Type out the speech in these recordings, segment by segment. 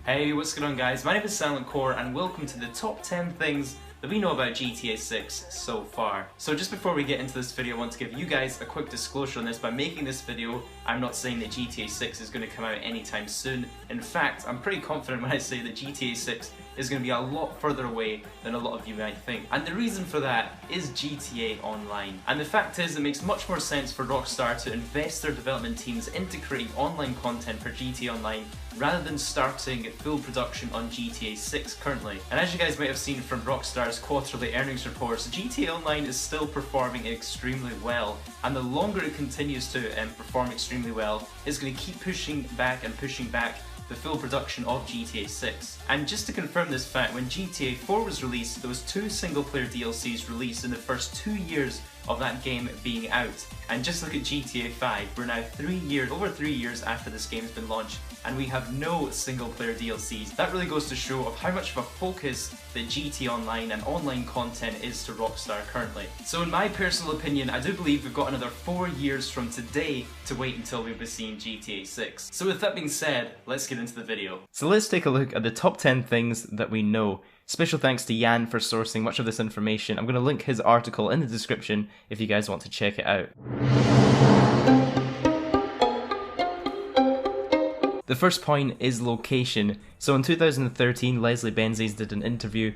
Hey, what's going on guys? My name is Silent Core and welcome to the top 10 things that we know about GTA 6 so far. So just before we get into this video, I want to give you guys a quick disclosure on this. By making this video, I'm not saying that GTA 6 is going to come out anytime soon. In fact, I'm pretty confident when I say that GTA 6 is going to be a lot further away than a lot of you might think. And the reason for that is GTA Online. And the fact is, it makes much more sense for Rockstar to invest their development teams into creating online content for GTA Online rather than starting full production on GTA 6 currently. And as you guys might have seen from Rockstar's quarterly earnings reports, GTA Online is still performing extremely well, and the longer it continues to perform extremely well, it's going to keep pushing back the full production of GTA 6. And just to confirm this fact, when GTA 4 was released, there was 2 single-player DLCs released in the first 2 years of that game being out. And just look at GTA 5, we're now over 3 years after this game's been launched, and we have no single-player DLCs. That really goes to show of how much of a focus that GTA Online and online content is to Rockstar currently. So in my personal opinion, I do believe we've got another 4 years from today to wait until we'll be seeing GTA 6. So with that being said, let's get into the video. So let's take a look at the top 10 things that we know. Special thanks to Jan for sourcing much of this information. I'm going to link his article in the description if you guys want to check it out. The first point is location. So in 2013, Leslie Benzies did an interview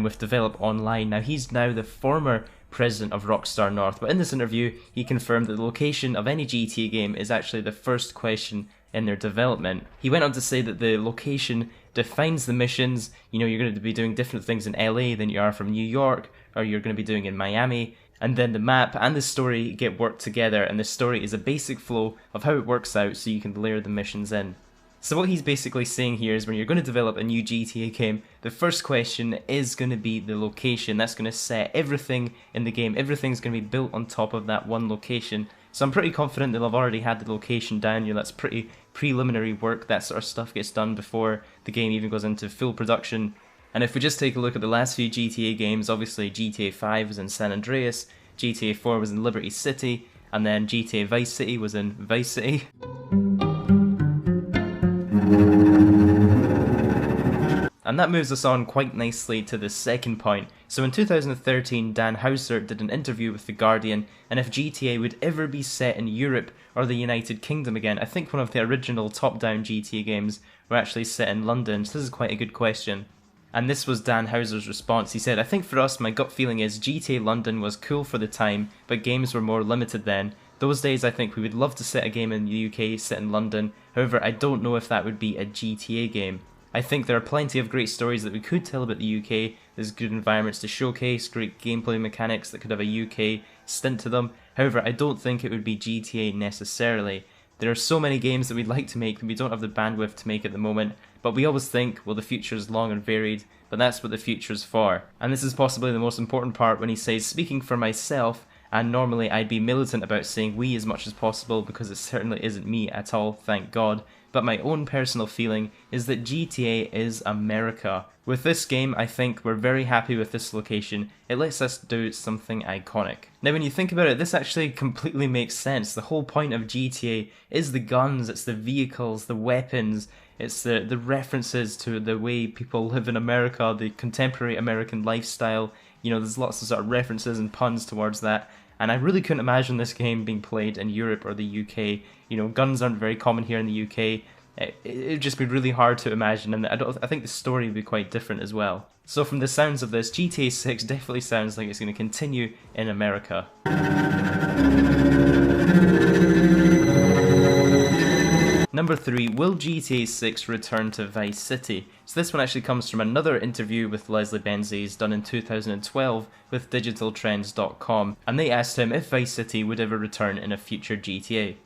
with Develop Online. Now he's now the former president of Rockstar North, but in this interview he confirmed that the location of any GTA game is actually the first question in their development. He went on to say that the location defines the missions. You know, you're going to be doing different things in LA than you are from New York, or you're going to be doing in Miami. And then the map and the story get worked together, and the story is a basic flow of how it works out so you can layer the missions in. So what he's basically saying here is when you're going to develop a new GTA game, the first question is going to be the location. That's going to set everything in the game. Everything's going to be built on top of that one location. So I'm pretty confident they'll have already had the location down. You know, that's pretty preliminary work. That sort of stuff gets done before the game even goes into full production. And if we just take a look at the last few GTA games, obviously GTA 5 was in San Andreas, GTA 4 was in Liberty City, and then GTA Vice City was in Vice City. And that moves us on quite nicely to the second point. So in 2013, Dan Houser did an interview with The Guardian, and if GTA would ever be set in Europe or the United Kingdom again. I think one of the original top-down GTA games were actually set in London, so this is quite a good question. And this was Dan Houser's response. He said, "I think for us, my gut feeling is GTA London was cool for the time, but games were more limited then. Those days I think we would love to set a game in the UK set in London, however I don't know if that would be a GTA game. I think there are plenty of great stories that we could tell about the UK, there's good environments to showcase, great gameplay mechanics that could have a UK stint to them, however I don't think it would be GTA necessarily. There are so many games that we'd like to make that we don't have the bandwidth to make at the moment, but we always think, well, the future is long and varied, but that's what the future's for." And this is possibly the most important part when he says, "Speaking for myself, and normally I'd be militant about saying we as much as possible because it certainly isn't me at all, thank God, but my own personal feeling is that GTA is America. With this game, I think we're very happy with this location. It lets us do something iconic." Now when you think about it, this actually completely makes sense. The whole point of GTA is the guns, it's the vehicles, the weapons, it's the references to the way people live in America, the contemporary American lifestyle. You know, there's lots of sort of references and puns towards that. And I really couldn't imagine this game being played in Europe or the UK. You know, guns aren't very common here in the UK. It'd just be really hard to imagine, and I think the story would be quite different as well. So from the sounds of this, GTA 6 definitely sounds like it's going to continue in America. Number 3, will GTA 6 return to Vice City? So this one actually comes from another interview with Leslie Benzies done in 2012 with digitaltrends.com, and they asked him if Vice City would ever return in a future GTA.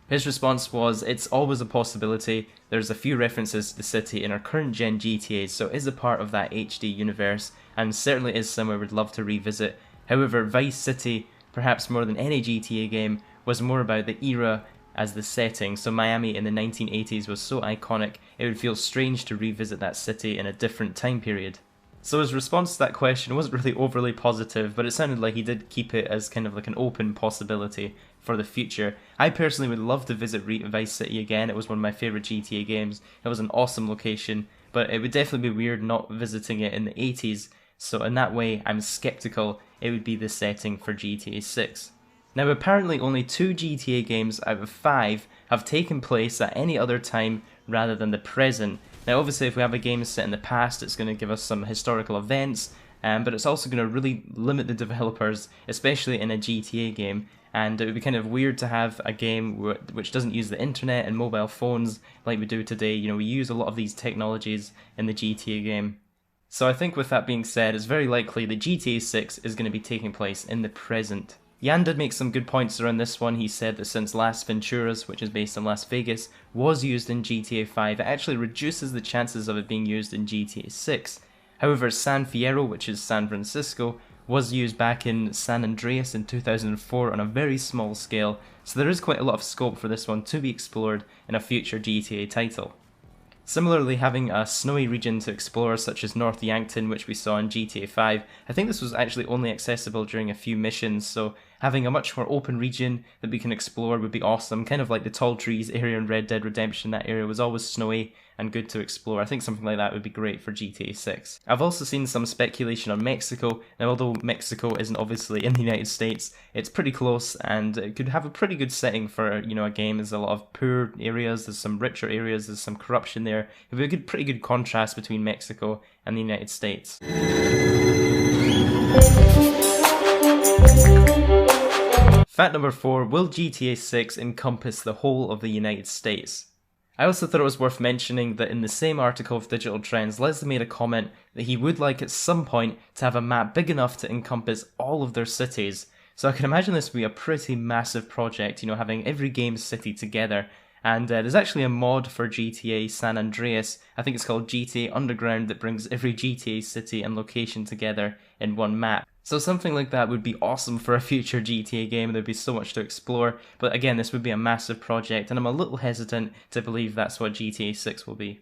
His response was, "It's always a possibility. There's a few references to the city in our current gen GTAs, so it is a part of that HD universe, and certainly is somewhere we'd love to revisit. However, Vice City, perhaps more than any GTA game, was more about the era as the setting, so Miami in the 1980s was so iconic, it would feel strange to revisit that city in a different time period." So his response to that question wasn't really overly positive, but it sounded like he did keep it as kind of like an open possibility for the future. I personally would love to visit Vice City again. It was one of my favourite GTA games. It was an awesome location, but it would definitely be weird not visiting it in the 80s, so in that way I'm skeptical it would be the setting for GTA 6. Now apparently only 2 GTA games out of 5 have taken place at any other time rather than the present. Now obviously if we have a game set in the past, it's going to give us some historical events, but it's also going to really limit the developers, especially in a GTA game, and it would be kind of weird to have a game which doesn't use the internet and mobile phones like we do today. You know, we use a lot of these technologies in the GTA game. So I think with that being said, it's very likely that GTA 6 is going to be taking place in the present. Jan did make some good points around this one. He said that since Las Venturas, which is based in Las Vegas, was used in GTA 5, it actually reduces the chances of it being used in GTA 6. However, San Fierro, which is San Francisco, was used back in San Andreas in 2004 on a very small scale, so there is quite a lot of scope for this one to be explored in a future GTA title. Similarly, having a snowy region to explore such as North Yankton, which we saw in GTA 5, I think this was actually only accessible during a few missions, so having a much more open region that we can explore would be awesome, kind of like the Tall Trees area in Red Dead Redemption. That area was always snowy and good to explore. I think something like that would be great for GTA 6. I've also seen some speculation on Mexico. Now although Mexico isn't obviously in the United States, it's pretty close and it could have a pretty good setting for, you know, a game. There's a lot of poor areas, there's some richer areas, there's some corruption there. It would be a pretty good contrast between Mexico and the United States. Fact number 4, will GTA 6 encompass the whole of the United States? I also thought it was worth mentioning that in the same article of Digital Trends, Leslie made a comment that he would like at some point to have a map big enough to encompass all of their cities. So I can imagine this would be a pretty massive project, you know, having every game city together. And there's actually a mod for GTA San Andreas, I think it's called GTA Underground, that brings every GTA city and location together in one map. So something like that would be awesome for a future GTA game. There'd be so much to explore, but again, this would be a massive project, and I'm a little hesitant to believe that's what GTA 6 will be.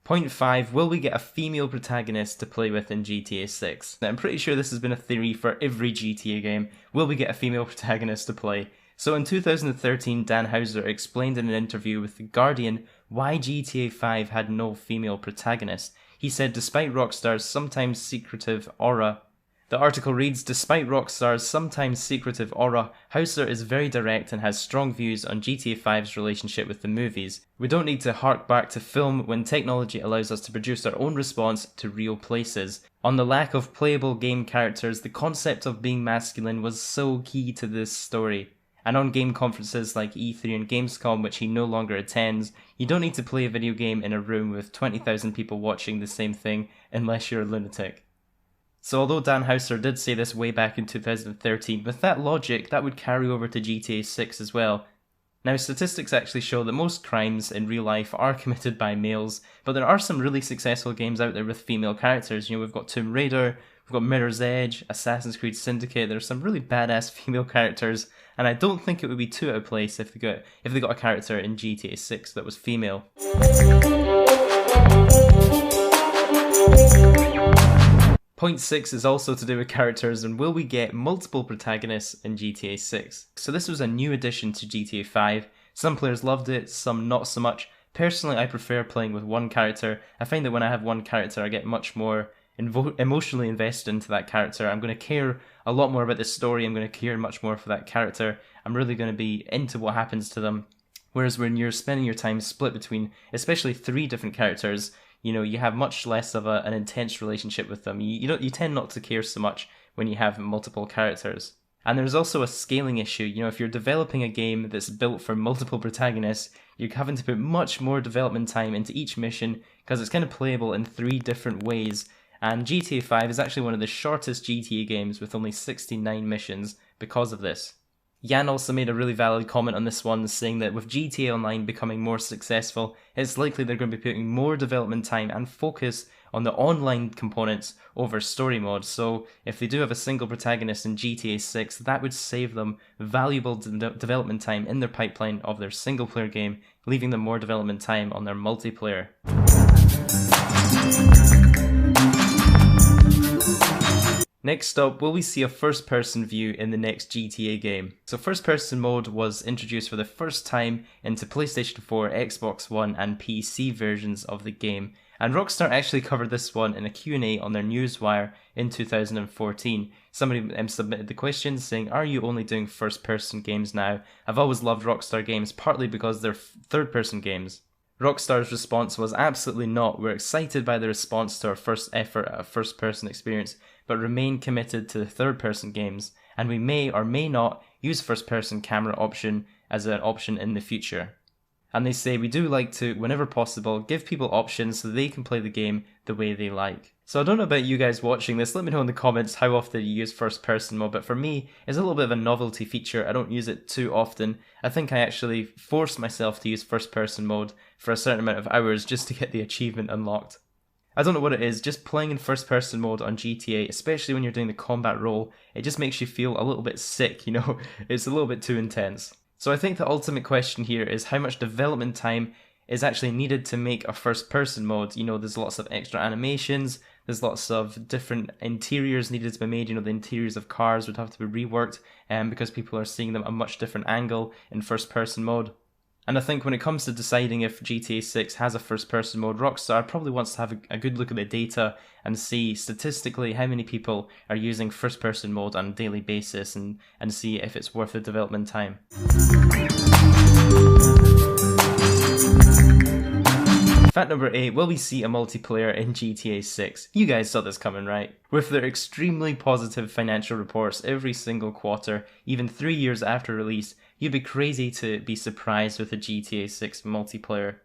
Point 5, will we get a female protagonist to play with in GTA 6? Now, I'm pretty sure this has been a theory for every GTA game. Will we get a female protagonist to play? So in 2013, Dan Houser explained in an interview with The Guardian why GTA 5 had no female protagonist. He said, despite Rockstar's sometimes secretive aura, the article reads, despite Rockstar's sometimes secretive aura, Houser is very direct and has strong views on GTA 5's relationship with the movies. We don't need to hark back to film when technology allows us to produce our own response to real places. On the lack of playable game characters, the concept of being masculine was so key to this story. And on game conferences like E3 and Gamescom, which he no longer attends, you don't need to play a video game in a room with 20,000 people watching the same thing unless you're a lunatic. So although Dan Houser did say this way back in 2013, with that logic, that would carry over to GTA 6 as well. Now, statistics actually show that most crimes in real life are committed by males, but there are some really successful games out there with female characters. You know, we've got Tomb Raider, we've got Mirror's Edge, Assassin's Creed Syndicate. There's some really badass female characters, and I don't think it would be too out of place if they got a character in GTA 6 that was female. Point 6 is also to do with characters, and will we get multiple protagonists in GTA 6? So this was a new addition to GTA 5. Some players loved it, some not so much. Personally, I prefer playing with one character. I find that when I have one character, I get much more emotionally invested into that character. I'm going to care a lot more about the story. I'm going to care much more for that character. I'm really going to be into what happens to them. Whereas when you're spending your time split between, especially 3 different characters, you know, you have much less of an intense relationship with them. You tend not to care so much when you have multiple characters. And there's also a scaling issue. You know, if you're developing a game that's built for multiple protagonists, you're having to put much more development time into each mission because it's kind of playable in 3 different ways. And GTA 5 is actually one of the shortest GTA games with only 69 missions because of this. Jan also made a really valid comment on this one, saying that with GTA Online becoming more successful, it's likely they're going to be putting more development time and focus on the online components over story mode. So if they do have a single protagonist in GTA 6, that would save them valuable development time in their pipeline of their single player game, leaving them more development time on their multiplayer. Next up, will we see a first-person view in the next GTA game? So first-person mode was introduced for the first time into PlayStation 4, Xbox One and PC versions of the game. And Rockstar actually covered this one in a Q&A on their newswire in 2014. Somebody submitted the question saying, "Are you only doing first-person games now? I've always loved Rockstar games, partly because they're third-person games." Rockstar's response was, "Absolutely not. We're excited by the response to our first effort at a first-person experience, but remain committed to the third-person games, and we may or may not use first-person camera option as an option in the future." And they say, "We do like to, whenever possible, give people options so they can play the game the way they like." So I don't know about you guys watching this, let me know in the comments how often you use first person mode, but for me, it's a little bit of a novelty feature. I don't use it too often. I think I actually forced myself to use first person mode for a certain amount of hours just to get the achievement unlocked. I don't know what it is, just playing in first person mode on GTA, especially when you're doing the combat role, it just makes you feel a little bit sick, you know, it's a little bit too intense. So I think the ultimate question here is how much development time is actually needed to make a first person mode. You know, there's lots of extra animations, there's lots of different interiors needed to be made. You know, the interiors of cars would have to be reworked because people are seeing them a much different angle in first person mode. And I think when it comes to deciding if GTA 6 has a first person mode, Rockstar probably wants to have a good look at the data and see statistically how many people are using first person mode on a daily basis and see if it's worth the development time. Fact number 8, will we see a multiplayer in GTA 6? You guys saw this coming, right? With their extremely positive financial reports every single quarter, even 3 years after release, you'd be crazy to be surprised with a GTA 6 multiplayer.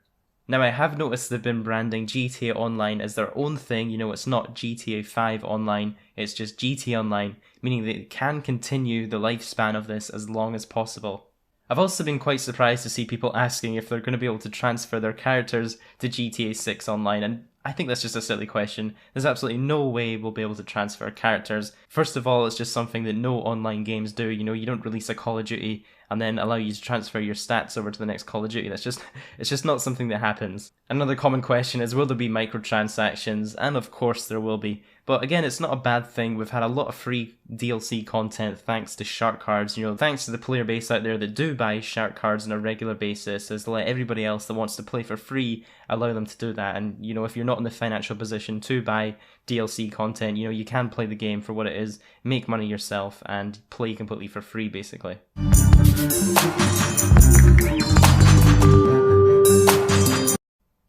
Now I have noticed they've been branding GTA Online as their own thing. You know, it's not GTA 5 Online, it's just GTA Online, meaning they can continue the lifespan of this as long as possible. I've also been quite surprised to see people asking if they're going to be able to transfer their characters to GTA 6 Online, and I think that's just a silly question. There's absolutely no way we'll be able to transfer characters. First of all, it's just something that no online games do. You know, you don't release a Call of Duty and then allow you to transfer your stats over to the next Call of Duty. It's just not something that happens. Another common question is, will there be microtransactions? And of course there will be. But again, it's not a bad thing. We've had a lot of free DLC content thanks to shark cards. You know, thanks to the player base out there that do buy shark cards on a regular basis, is to let everybody else that wants to play for free allow them to do that. And you know, if you're not in the financial position to buy DLC content, you know, you can play the game for what it is, make money yourself, and play completely for free, basically.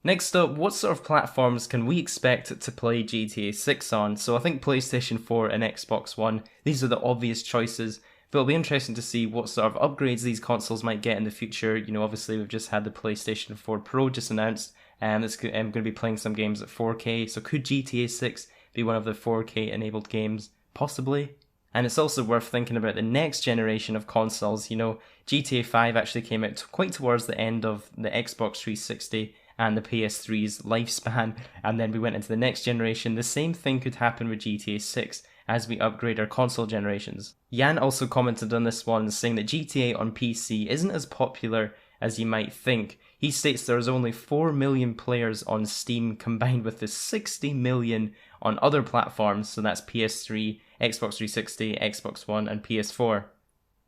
Next up, what sort of platforms can we expect to play GTA 6 on? So I think PlayStation 4 and Xbox One, these are the obvious choices, but it'll be interesting to see what sort of upgrades these consoles might get in the future. You know, obviously we've just had the PlayStation 4 Pro just announced, and it's going to be playing some games at 4K, so could GTA 6 be one of the 4K enabled games? Possibly. And it's also worth thinking about the next generation of consoles. You know, GTA 5 actually came out quite towards the end of the Xbox 360 and the PS3's lifespan, and then we went into the next generation. The same thing could happen with GTA 6 as we upgrade our console generations. Jan also commented on this one, saying that GTA on PC isn't as popular as you might think. He states there's only 4 million players on Steam combined with the 60 million on other platforms, so that's PS3, Xbox 360, Xbox One and PS4.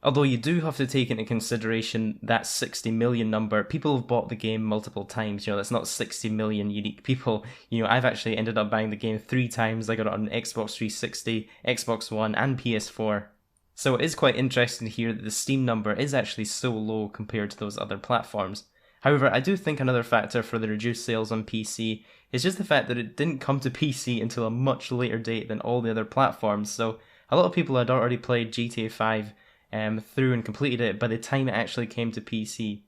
Although you do have to take into consideration that 60 million number, people have bought the game multiple times. You know, that's not 60 million unique people. You know, I've actually ended up buying the game 3 times. I got it on Xbox 360, Xbox One and PS4. So it is quite interesting to hear that the Steam number is actually so low compared to those other platforms. However, I do think another factor for the reduced sales on PC is just the fact that it didn't come to PC until a much later date than all the other platforms. So a lot of people had already played GTA 5 through and completed it by the time it actually came to PC.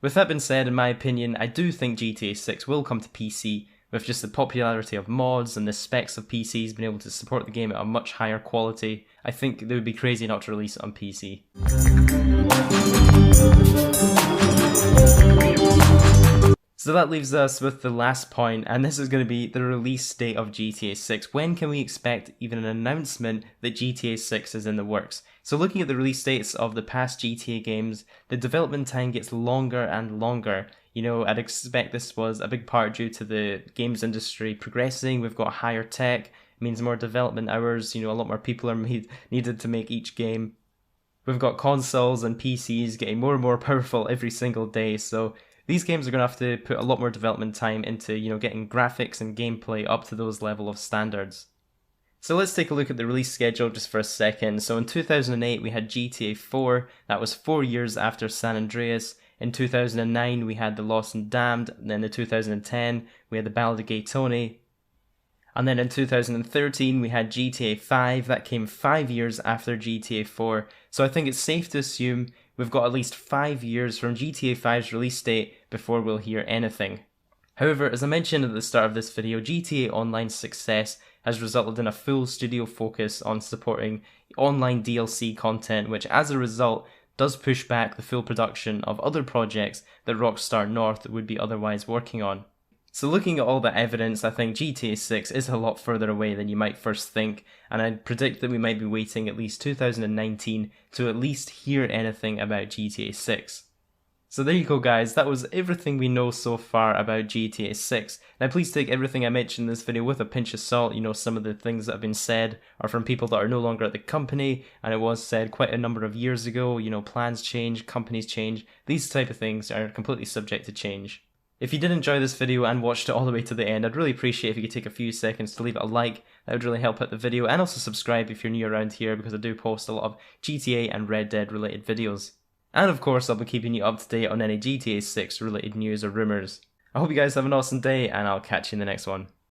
With that being said, in my opinion, I do think GTA 6 will come to PC, with just the popularity of mods and the specs of PCs being able to support the game at a much higher quality. I think they would be crazy not to release it on PC. So that leaves us with the last point, and this is going to be the release date of GTA 6. When can we expect even an announcement that GTA 6 is in the works? So looking at the release dates of the past GTA games, the development time gets longer and longer. You know, I'd expect this was a big part due to the games industry progressing. We've got higher tech, means more development hours, a lot more people are needed to make each game. We've got consoles and PCs getting more and more powerful every single day, so these games are going to have to put a lot more development time into, getting graphics and gameplay up to those level of standards. So let's take a look at the release schedule just for a second. So in 2008 we had GTA 4, that was 4 years after San Andreas. In 2009 we had The Lost and Damned, and then in 2010 we had The Ballad of Gay Tony. And then in 2013 we had GTA 5, that came 5 years after GTA 4. So I think it's safe to assume we've got at least 5 years from GTA 5's release date before we'll hear anything. However, as I mentioned at the start of this video, GTA Online's success has resulted in a full studio focus on supporting online DLC content, which as a result does push back the full production of other projects that Rockstar North would be otherwise working on. So looking at all the evidence, I think GTA 6 is a lot further away than you might first think, and I'd predict that we might be waiting at least 2019 to at least hear anything about GTA 6. So there you go guys, that was everything we know so far about GTA 6. Now please take everything I mentioned in this video with a pinch of salt. Some of the things that have been said are from people that are no longer at the company, and it was said quite a number of years ago. Plans change, companies change, these type of things are completely subject to change. If you did enjoy this video and watched it all the way to the end, I'd really appreciate if you could take a few seconds to leave it a like. That would really help out the video, and also subscribe if you're new around here, because I do post a lot of GTA and Red Dead related videos. And of course, I'll be keeping you up to date on any GTA 6 related news or rumours. I hope you guys have an awesome day, and I'll catch you in the next one.